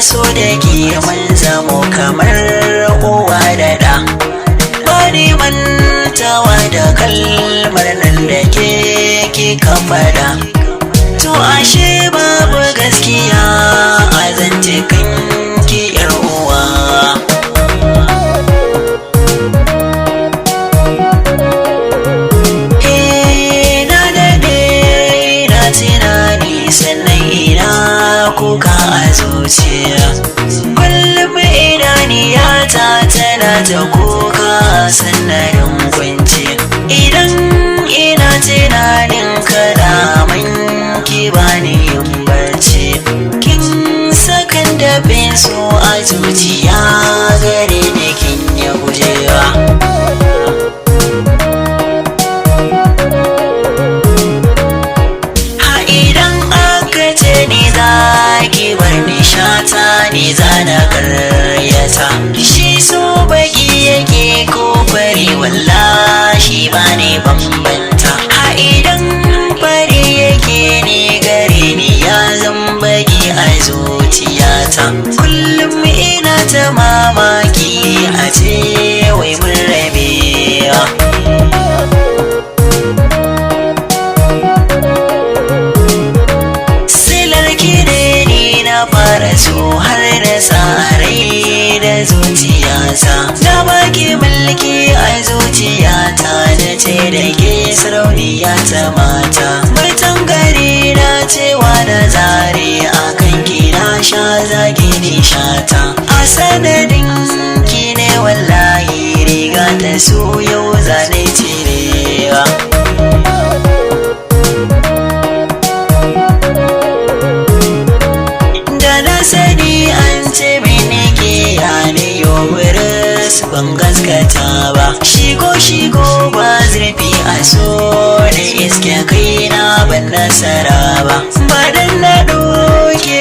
so da ke mun zamo kamar uwa da ɗa. Ba ni mantawa da kalmar nan da ke faɗa. To ashe babu gaskiya a zance kanki yar uwa. Na daɗe ina tunani sannan ina kuka a zuciya. Kullum idaniyata tana ta kuka sannan kunci. Idan ina tunanin kalaman ki bani yin barci. Kin sakan dafin so a zuciya gare ni kin ya gujewa. Ha idan aka ce ni za ki bar ni shata ni za na karyata. Shi so baki yake ko fari wallahi ba ne bambanta. Ha idan fari yake ni gare ni ya zan baki a zuciyata. Kullum ina ta mamaki a ce wai mun rabewa. Silar ki ne ni na fara so har da sarai da zuciyata. Na baki mulki a zuciyata da ce da ke sarauniya ta mata. Mutan gari na cewa da zare a kan ki na sha zagi ni shata. A sanadin ki ne wallahi riga ta so yau zane cirewa. Da na sani an ce mini ke yani yoburis ban gaskata ba. Shigo ba zurfi a so da iske kaina ban nasara ba. Ba dan na ɗauke